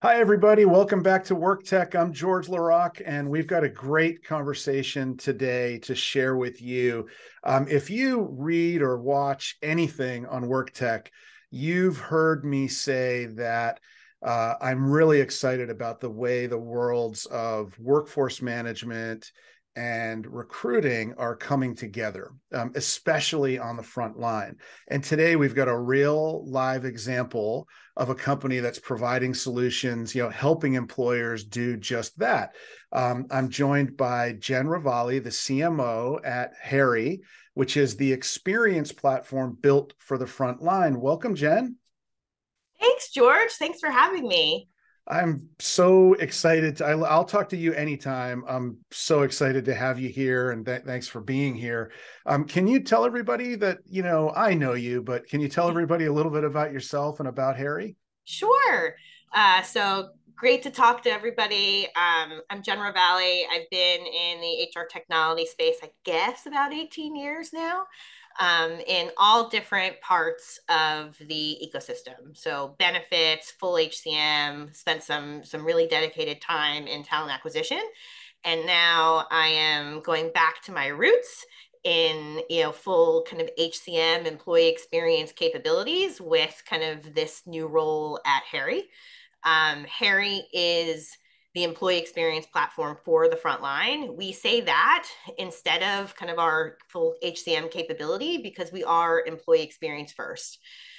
Hi, everybody. Welcome back to WorkTech. I'm George LaRocque, and we've got a great conversation today to share with you. If you read or watch anything on WorkTech, you've heard me say that I'm really excited about the way the worlds of workforce management and recruiting are coming together, especially on the front line. And today we've got a real live example of a company that's providing solutions, helping employers do just that. I'm joined by Jen Ravalli, the CMO at Harri, which is the experience platform built for the front line. Welcome, Jen. Thanks, George. Thanks for having me. I'm so excited. I'll talk to you anytime. I'm so excited to have you here, and thanks for being here. Can you tell everybody that, I know you, but can you tell everybody a little bit about yourself and about Harri? Sure. So great to talk to everybody. I'm Jen Ravalli. I've been in the HR technology space, I guess, about 18 years now, in all different parts of the ecosystem. So benefits, full HCM, spent some really dedicated time in talent acquisition. And now I am going back to my roots in full kind of HCM employee experience capabilities with kind of this new role at Harri. Harri is the employee experience platform for the front line. We say that instead of kind of our full HCM capability because we are employee experience first.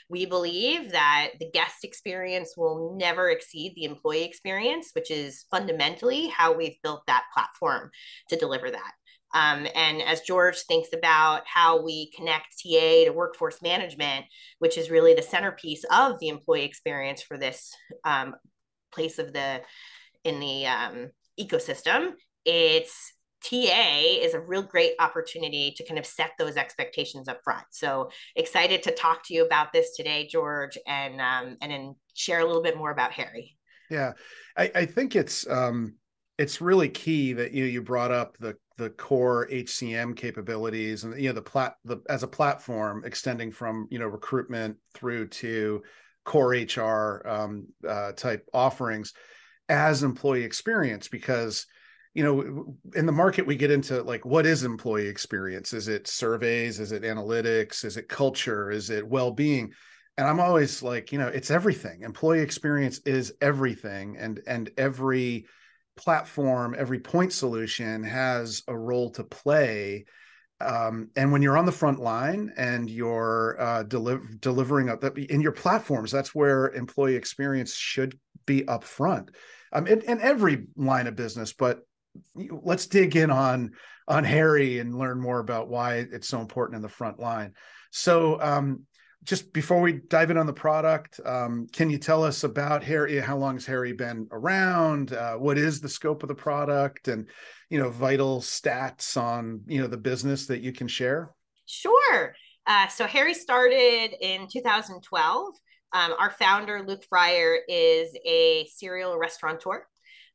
We believe that the guest experience will never exceed the employee experience, which is fundamentally how we've built that platform to deliver that. And as George thinks about how we connect TA to workforce management, which is really the centerpiece of the employee experience for this place of the in the ecosystem, it's TA is a real great opportunity to kind of set those expectations up front. So excited to talk to you about this today, George, and then share a little bit more about Harri. Yeah, I think it's really key that you brought up the core HCM capabilities and as a platform extending from recruitment through to core HR type offerings as employee experience, because in the market we get into like, what is employee experience? Is it surveys? Is it analytics? Is it culture? Is it well-being? And I'm always like, it's everything. Employee experience is everything, and every platform, every point solution has a role to play. And when you're on the front line and you're delivering up in your platforms, that's where employee experience should be up front, in every line of business. But let's dig in on Harri and learn more about why it's so important in the front line. So just before we dive in on the product, can you tell us about Harri? How long has Harri been around? What is the scope of the product, and vital stats on the business that you can share? Sure. So Harri started in 2012. Our founder, Luke Fryer, is a serial restaurateur,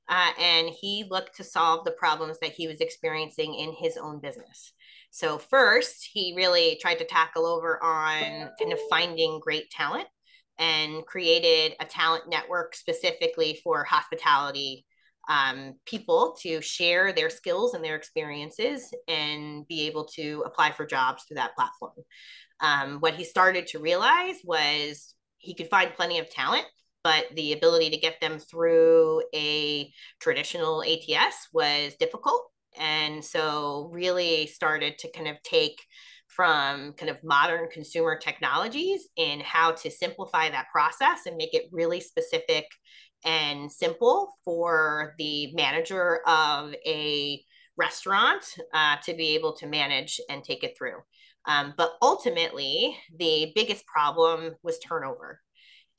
and he looked to solve the problems that he was experiencing in his own business. So first, he really tried to tackle over on kind of finding great talent and created a talent network specifically for hospitality people to share their skills and their experiences and be able to apply for jobs through that platform. What he started to realize was he could find plenty of talent, but the ability to get them through a traditional ATS was difficult. And so really started to kind of take from kind of modern consumer technologies in how to simplify that process and make it really specific and simple for the manager of a restaurant to be able to manage and take it through. But ultimately, the biggest problem was turnover.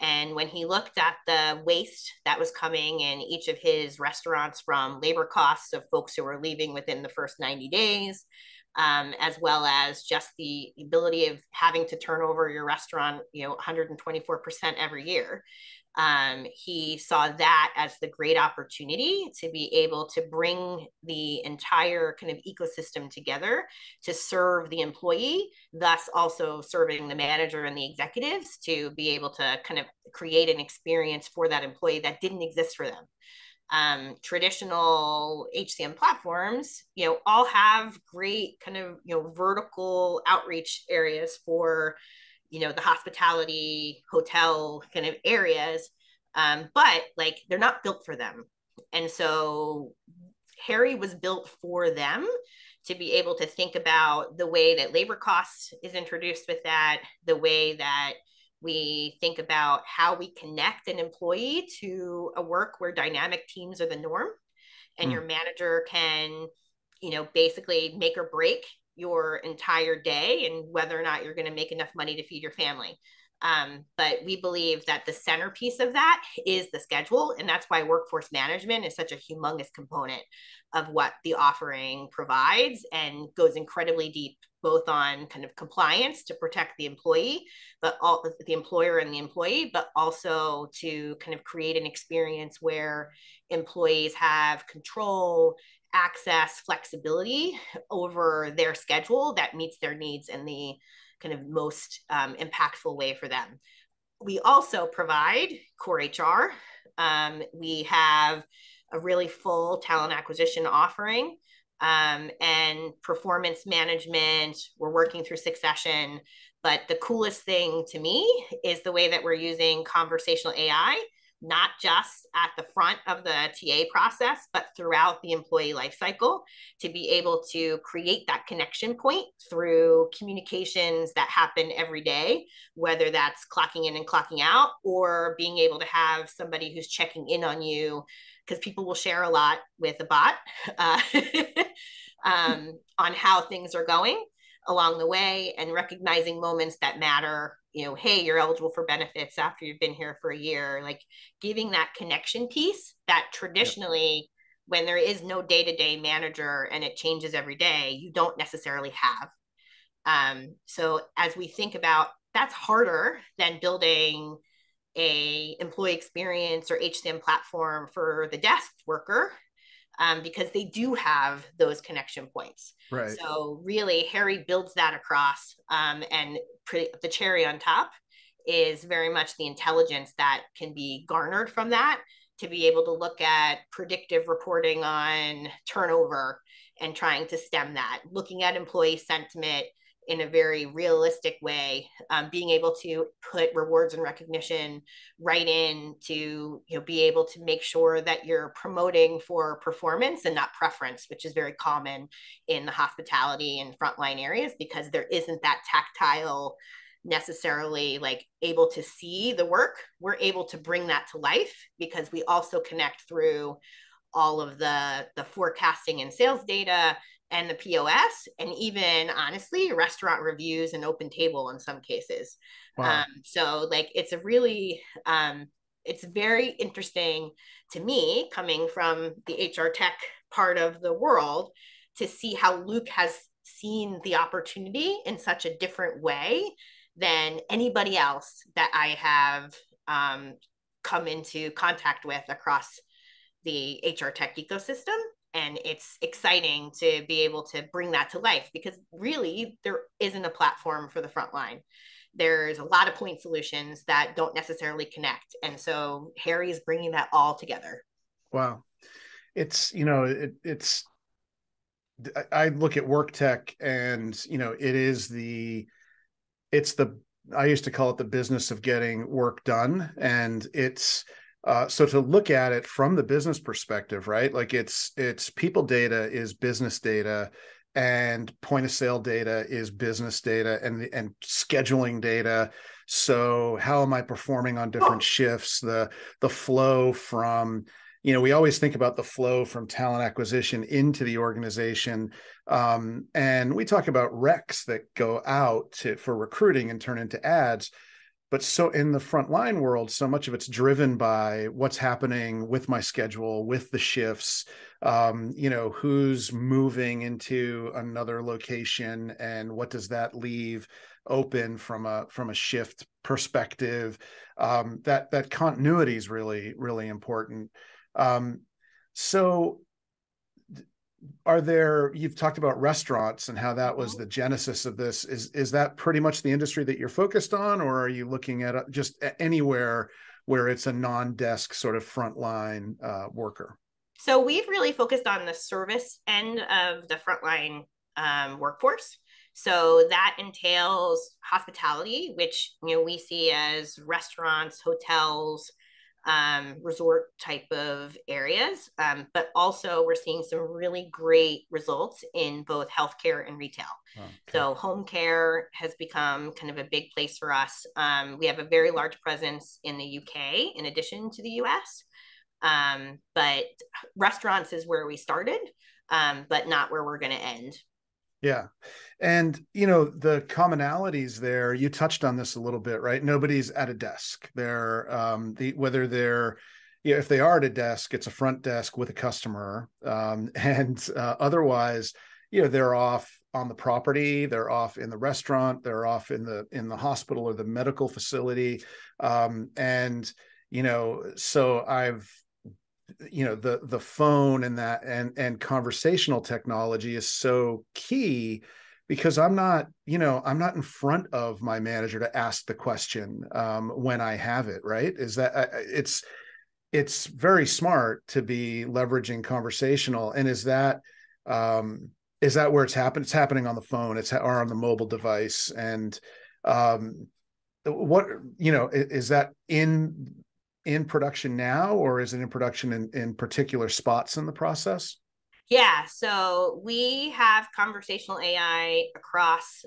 And when he looked at the waste that was coming in each of his restaurants from labor costs of folks who were leaving within the first 90 days, as well as just the ability of having to turn over your restaurant, 124% every year. He saw that as the great opportunity to be able to bring the entire kind of ecosystem together to serve the employee, thus also serving the manager and the executives to be able to kind of create an experience for that employee that didn't exist for them. Traditional HCM platforms, all have great kind of, vertical outreach areas for, the hospitality, hotel kind of areas. But like, they're not built for them. And so Harri was built for them to be able to think about the way that labor costs is introduced with that, the way that we think about how we connect an employee to a work where dynamic teams are the norm, and your manager can, basically make or break your entire day and whether or not you're going to make enough money to feed your family. But we believe that the centerpiece of that is the schedule. And that's why workforce management is such a humongous component of what the offering provides, and goes incredibly deep, both on kind of compliance to protect the employee, but all the employer and the employee, but also to kind of create an experience where employees have control, access, flexibility over their schedule that meets their needs in the kind of most impactful way for them. We also provide core HR. We have a really full talent acquisition offering, and performance management. We're working through succession. But the coolest thing to me is the way that we're using conversational AI, not just at the front of the TA process, but throughout the employee lifecycle, to be able to create that connection point through communications that happen every day, whether that's clocking in and clocking out, or being able to have somebody who's checking in on you, because people will share a lot with a bot on how things are going along the way, and recognizing moments that matter. Hey, you're eligible for benefits after you've been here for a year. Like, giving that connection piece that traditionally, when there is no day-to-day manager and it changes every day, you don't necessarily have. So as we think about, that's harder than building a employee experience or HCM platform for the desk worker, because they do have those connection points. Right. So really, Harri builds that across, and the cherry on top is very much the intelligence that can be garnered from that, to be able to look at predictive reporting on turnover and trying to stem that, looking at employee sentiment in a very realistic way, being able to put rewards and recognition right in to be able to make sure that you're promoting for performance and not preference, which is very common in the hospitality and frontline areas, because there isn't that tactile necessarily like able to see the work. We're able to bring that to life because we also connect through all of the forecasting and sales data and the POS, and even honestly, restaurant reviews and open table in some cases. Wow. So like, it's a really, it's very interesting to me, coming from the HR tech part of the world, to see how Luke has seen the opportunity in such a different way than anybody else that I have come into contact with across the HR tech ecosystem. And it's exciting to be able to bring that to life, because really there isn't a platform for the front line. There's a lot of point solutions that don't necessarily connect. And so Harri is bringing that all together. Wow. It's, I look at WorkTech, and, I used to call it the business of getting work done. And so to look at it from the business perspective, right? Like, it's people data is business data, and point of sale data is business data, and scheduling data. So how am I performing on different shifts? The flow from, we always think about the flow from talent acquisition into the organization. And we talk about recs that go out for recruiting and turn into ads. but so in the frontline world, so much of it's driven by what's happening with my schedule, with the shifts, who's moving into another location, and what does that leave open from a shift perspective. That continuity is really, really important. So you've talked about restaurants and how that was the genesis of this. Is that pretty much the industry that you're focused on, or are you looking at just anywhere where it's a non-desk sort of frontline worker? So we've really focused on the service end of the frontline workforce. So that entails hospitality, which we see as restaurants, hotels, resort type of areas. But also, we're seeing some really great results in both healthcare and retail. Okay. So, home care has become kind of a big place for us. We have a very large presence in the UK in addition to the US. But restaurants is where we started, but not where we're going to end. Yeah. And, the commonalities there, you touched on this a little bit, right? Nobody's at a desk. Whether they're, if they are at a desk, it's a front desk with a customer. And otherwise, they're off on the property, they're off in the restaurant, they're off in the hospital or the medical facility. So the phone and that and conversational technology is so key, because I'm not in front of my manager to ask the question when I have it, right? It's very smart to be leveraging conversational. And is that where it's happening on the phone, or on the mobile device? And what is that in production now, or is it in production in particular spots in the process? Yeah, so we have conversational AI across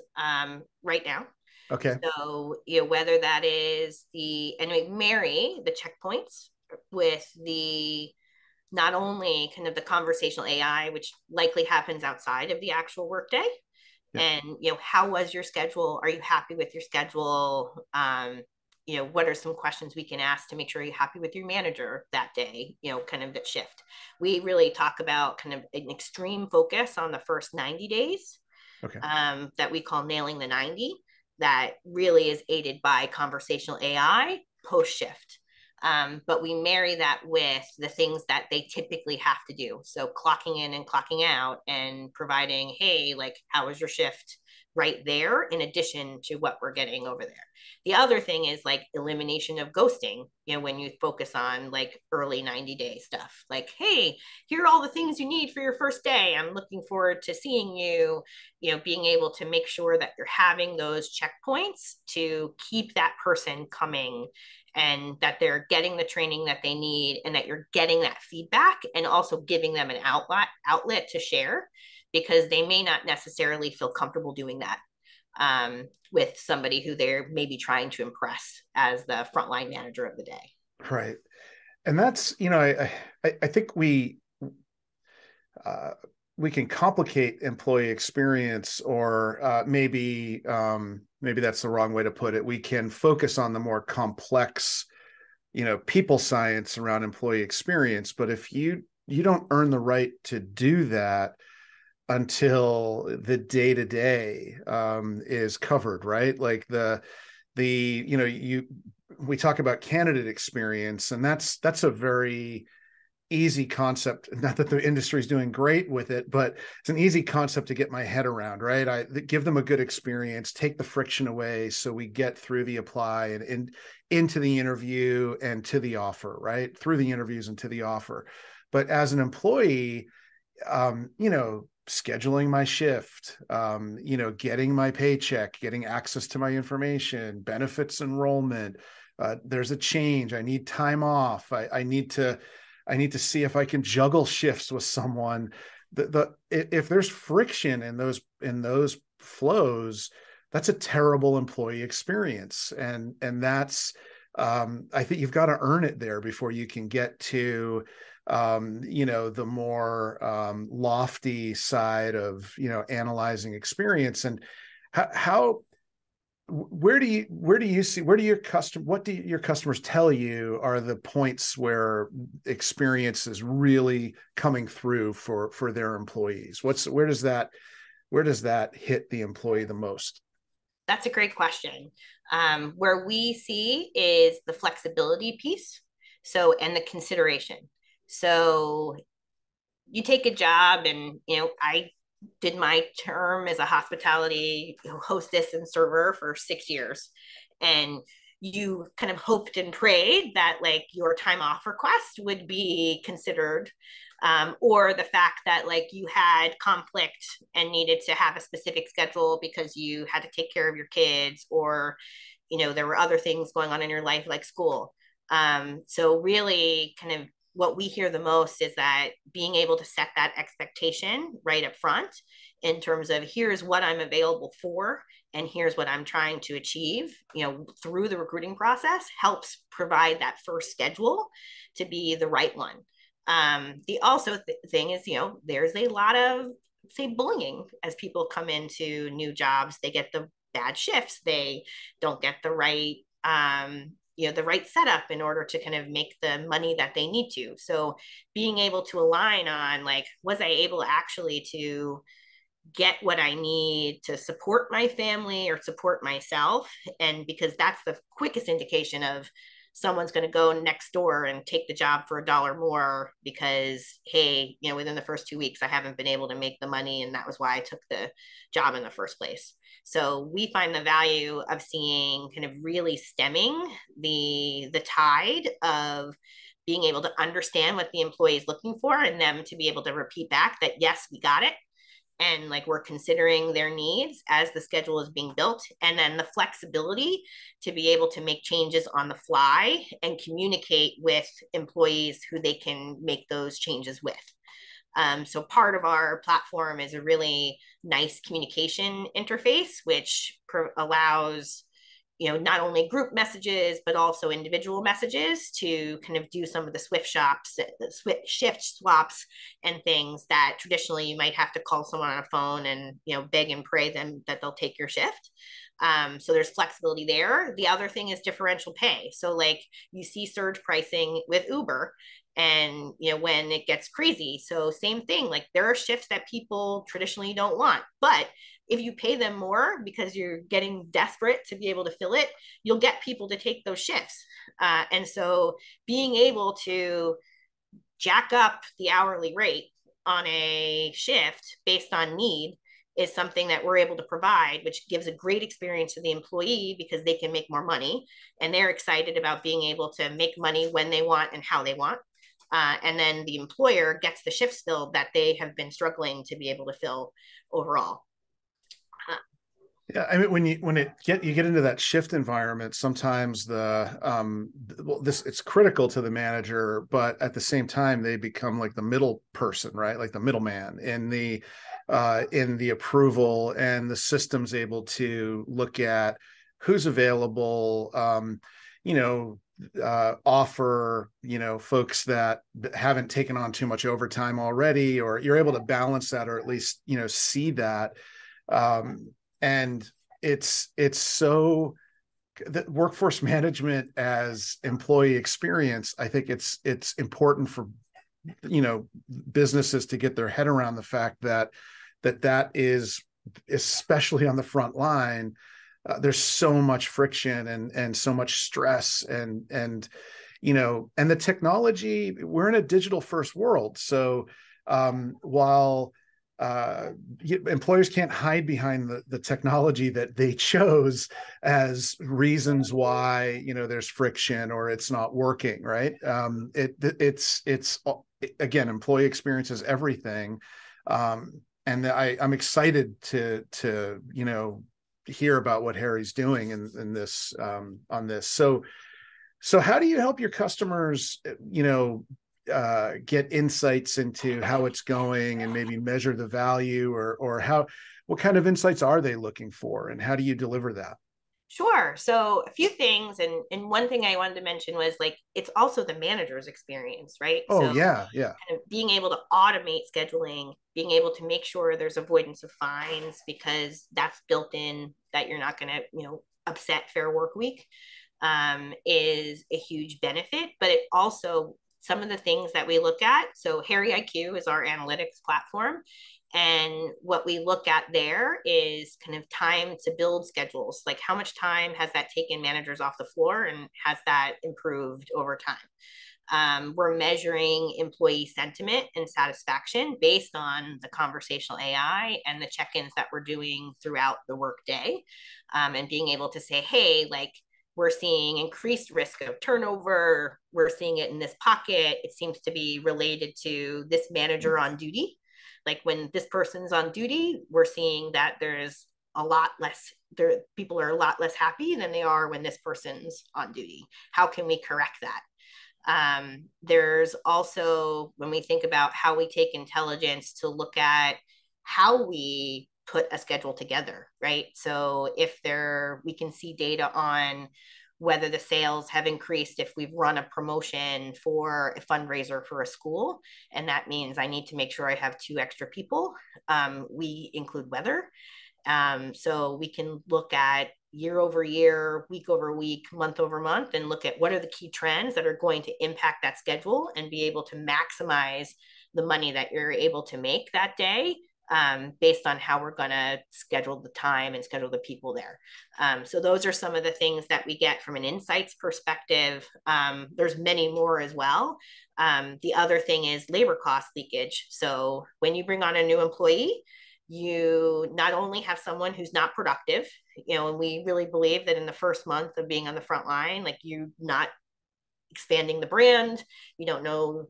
right now. Okay. So, whether that is and we marry the checkpoints with not only kind of the conversational AI, which likely happens outside of the actual workday. Yeah. And, how was your schedule? Are you happy with your schedule? What are some questions we can ask to make sure you're happy with your manager that day, kind of that shift. We really talk about kind of an extreme focus on the first 90 days, okay, that we call nailing the 90, that really is aided by conversational AI post shift. But we marry that with the things that they typically have to do. So clocking in and clocking out and providing, hey, like, how was your shift? Right there, in addition to what we're getting over there. The other thing is like elimination of ghosting, when you focus on like early 90-day stuff, like, hey, here are all the things you need for your first day. I'm looking forward to seeing you, being able to make sure that you're having those checkpoints to keep that person coming, and that they're getting the training that they need, and that you're getting that feedback, and also giving them an outlet to share, because they may not necessarily feel comfortable doing that with somebody who they're maybe trying to impress as the frontline manager of the day. Right. And that's, I think we can complicate employee experience, or maybe that's the wrong way to put it. We can focus on the more complex, people science around employee experience. But if you don't earn the right to do that until the day-to-day is covered, right? Like we talk about candidate experience, and that's a very easy concept. Not that the industry is doing great with it, but it's an easy concept to get my head around, right? I give them a good experience, take the friction away, so we get through the apply and into the interview and to the offer, right? Through the interviews and to the offer. But as an employee, scheduling my shift, getting my paycheck, getting access to my information, benefits enrollment. There's a change. I need time off. I need to see if I can juggle shifts with someone. If there's friction in those flows, that's a terrible employee experience. And that's, I think you've got to earn it there before you can get to the more lofty side of analyzing experience. And how where do what do your customers tell you are the points where experience is really coming through for their employees? Where does that hit the employee the most? That's a great question. Where we see is the flexibility piece. So, and the consideration. So you take a job and, I did my term as a hospitality hostess and server for 6 years. And you kind of hoped and prayed that like your time off request would be considered, or the fact that like you had conflict and needed to have a specific schedule because you had to take care of your kids, or there were other things going on in your life like school. So really kind of what we hear the most is that being able to set that expectation right up front in terms of here's what I'm available for and here's what I'm trying to achieve, through the recruiting process helps provide that first schedule to be the right one. The also thing is, there's a lot of, say, bullying as people come into new jobs. They get the bad shifts. They don't get the right the right setup in order to kind of make the money that they need to. So being able to align on like, was I able actually to get what I need to support my family or support myself? And because that's the quickest indication of someone's going to go next door and take the job for $1 more because, hey, within the first 2 weeks, I haven't been able to make the money. And that was why I took the job in the first place. So we find the value of seeing kind of really stemming the tide of being able to understand what the employee is looking for and them to be able to repeat back that, yes, we got it. And like we're considering their needs as the schedule is being built, and then the flexibility to be able to make changes on the fly and communicate with employees who they can make those changes with. So part of our platform is a really nice communication interface, which allows not only group messages, but also individual messages to kind of do some of the shift swaps and things that traditionally you might have to call someone on a phone and, beg and pray them that they'll take your shift. So there's flexibility there. The other thing is differential pay. So like you see surge pricing with Uber, and when it gets crazy. So same thing, like there are shifts that people traditionally don't want, but if you pay them more because you're getting desperate to be able to fill it, you'll get people to take those shifts. And so being able to jack up the hourly rate on a shift based on need is something that we're able to provide, which gives a great experience to the employee because they can make more money and they're excited about being able to make money when they want and how they want. And then the employer gets the shifts filled that they have been struggling to be able to fill overall. Yeah, I mean, you get into that shift environment, sometimes it's critical to the manager, but at the same time they become like the middle person, right? Like the middleman in the approval, and the system's able to look at who's available, offer folks that haven't taken on too much overtime already, or you're able to balance that, or at least see that. And it's so the workforce management as employee experience. I think it's important for businesses to get their head around the fact that is, especially on the front line, there's so much friction and so much stress, and the technology. We're in a digital first world, so while employers can't hide behind the technology that they chose as reasons why there's friction or it's not working right. It's again, employee experience is everything, and I'm excited to hear about what Harri's doing in this on this. So how do you help your customers get insights into how it's going and maybe measure the value, or what kind of insights are they looking for, and how do you deliver that? Sure. So a few things, and one thing I wanted to mention was like it's also the manager's experience, right? Oh So yeah, yeah. kind of being able to automate scheduling, being able to make sure there's avoidance of fines because that's built in that you're not going to, upset Fair Work Week is a huge benefit, but it also, some of the things that we look at. So Harri IQ is our analytics platform. And what we look at there is kind of time to build schedules. Like how much time has that taken managers off the floor, and has that improved over time? We're measuring employee sentiment and satisfaction based on the conversational AI and the check-ins that we're doing throughout the workday, and being able to say, hey, like, we're seeing increased risk of turnover. We're seeing it in this pocket. It seems to be related to this manager on duty. Like when this person's on duty, we're seeing that there's a lot less, people are a lot less happy than they are when this person's on duty. How can we correct that? There's also, when we think about how we take intelligence to look at how we put a schedule together, right? So if we can see data on whether the sales have increased if we've run a promotion for a fundraiser for a school, and that means I need to make sure I have 2 extra people. We include weather. So we can look at year over year, week over week, month over month, and look at what are the key trends that are going to impact that schedule, and be able to maximize the money that you're able to make that day, based on how we're going to schedule the time and schedule the people there. So those are some of the things that we get from an insights perspective. There's many more as well. The other thing is labor cost leakage. So when you bring on a new employee, you not only have someone who's not productive, and we really believe that in the first month of being on the front line, like, you're not expanding the brand, you don't know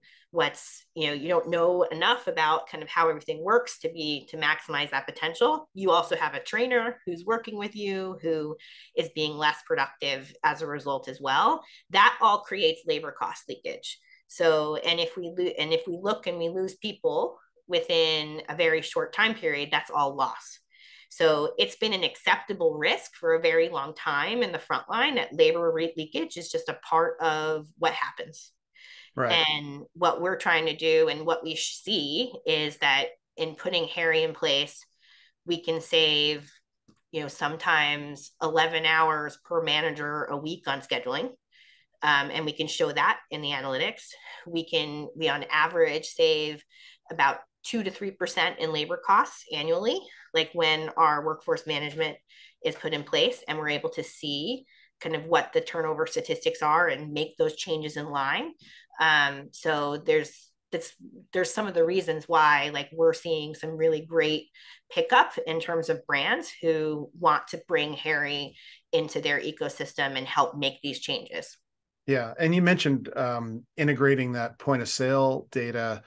you don't know enough about kind of how everything works to maximize that potential. You also have a trainer who's working with you who is being less productive as a result as well. That all creates labor cost leakage. So, and if we look and we lose people within a very short time period, that's all loss. So it's been an acceptable risk for a very long time in the front line that labor rate leakage is just a part of what happens. Right. And what we're trying to do, and what we see, is that in putting Harri in place, we can save, sometimes 11 hours per manager a week on scheduling. And we can show that in the analytics. We on average save about 2 to 3% in labor costs annually, like when our workforce management is put in place and we're able to see kind of what the turnover statistics are and make those changes in line. So there's some of the reasons why, like, we're seeing some really great pickup in terms of brands who want to bring Harri into their ecosystem and help make these changes. Yeah. And you mentioned integrating that point of sale data.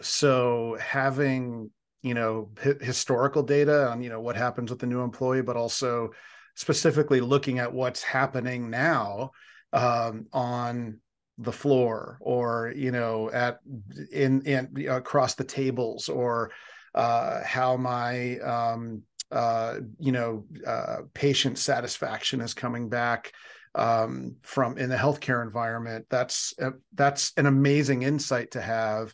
So having, historical data on, what happens with the new employee, but also specifically looking at what's happening now on the floor, or, in across the tables, or how my, patient satisfaction is coming back from in the healthcare environment. That's an amazing insight to have,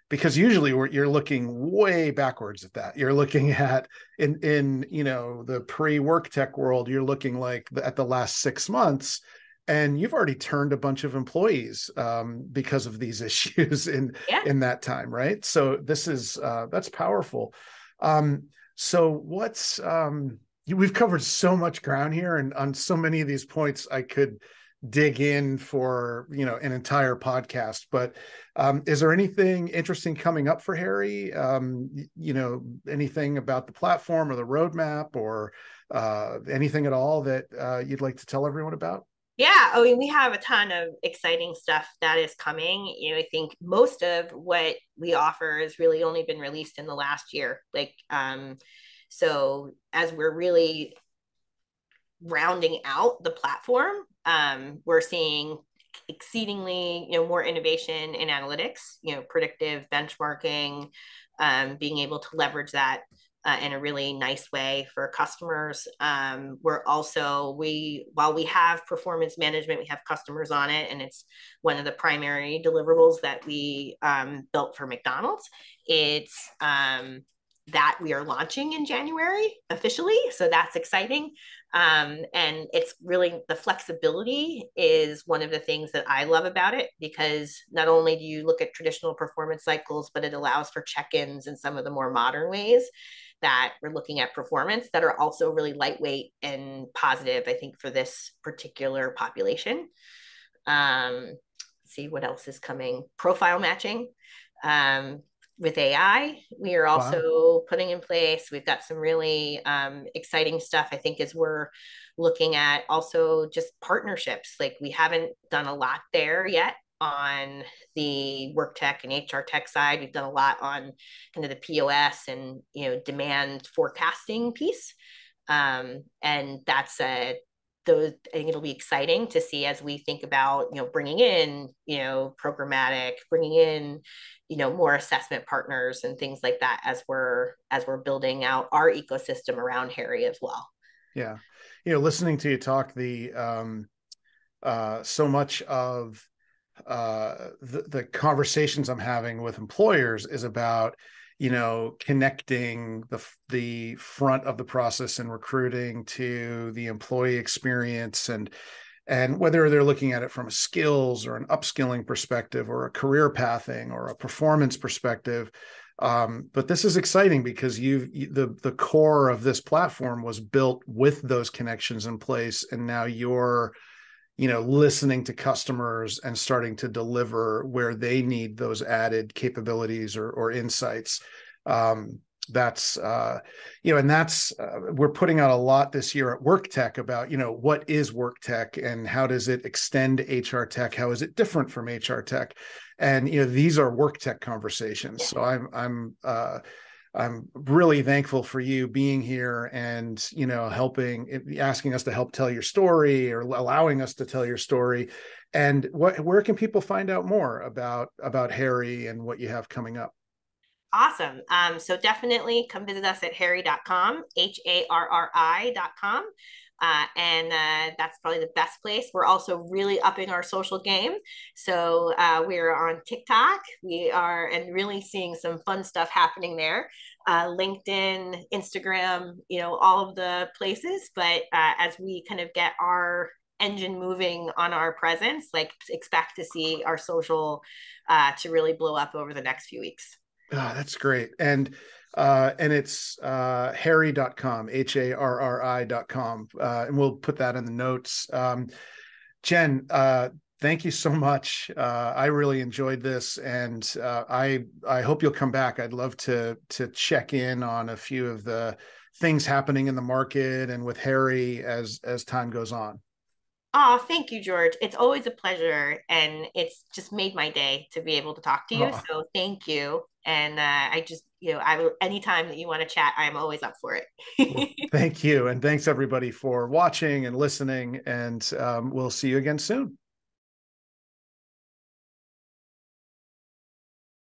because usually you're looking way backwards at that. You're looking at in the pre-WorkTech world, you're looking like at the last 6 months, and you've already turned a bunch of employees because of these issues in that time, right? So this is that's powerful. So what's we've covered so much ground here, and on so many of these points I could dig in for an entire podcast. But is there anything interesting coming up for Harri? Anything about the platform or the roadmap, or anything at all that you'd like to tell everyone about? Yeah, I mean, we have a ton of exciting stuff that is coming. I think most of what we offer has really only been released in the last year. So as we're really rounding out the platform, we're seeing exceedingly, more innovation in analytics, predictive benchmarking, being able to leverage that in a really nice way for customers. We're also, while we have performance management, we have customers on it, and it's one of the primary deliverables that we built for McDonald's. It's that we are launching in January officially. So that's exciting. And it's really the flexibility is one of the things that I love about it, because not only do you look at traditional performance cycles, but it allows for check-ins in some of the more modern ways that we're looking at performance that are also really lightweight and positive, I think, for this particular population. See what else is coming. Profile matching. With AI, we are Wow. also putting in place. We've got some really exciting stuff, I think, as we're looking at also just partnerships. Like we haven't done a lot there yet on the work tech and HR tech side. We've done a lot on kind of the POS and demand forecasting piece. And that's those, I think it'll be exciting to see as we think about, bringing in, programmatic, bringing in, more assessment partners and things like that as we're building out our ecosystem around Harri as well. Yeah. Listening to you talk, so much of the conversations I'm having with employers is about, connecting the front of the process and recruiting to the employee experience, and whether they're looking at it from a skills or an upskilling perspective or a career pathing or a performance perspective. But this is exciting because the core of this platform was built with those connections in place, and now you're listening to customers and starting to deliver where they need those added capabilities or insights. That's we're putting out a lot this year at WorkTech about what is WorkTech and how does it extend HR tech, how is it different from HR tech, and these are WorkTech conversations. So I'm really thankful for you being here and asking us to help tell your story or allowing us to tell your story. And where can people find out more about Harri and what you have coming up? Awesome. So definitely come visit us at harri.com, HARRI.com. And that's probably the best place. We're also really upping our social game. So we're on TikTok. We are, and really seeing some fun stuff happening there. LinkedIn, Instagram, all of the places. But as we kind of get our engine moving on our presence, like expect to see our social to really blow up over the next few weeks. Oh, that's great. And it's harri.com, HARRI.com. And we'll put that in the notes. Jen, thank you so much. I really enjoyed this, and I hope you'll come back. I'd love to check in on a few of the things happening in the market and with Harri as time goes on. Oh, thank you, George. It's always a pleasure, and it's just made my day to be able to talk to you. Oh, So thank you. And I just, I will, anytime that you want to chat, I'm always up for well, it. thank you. And thanks everybody for watching and listening. And we'll see you again soon.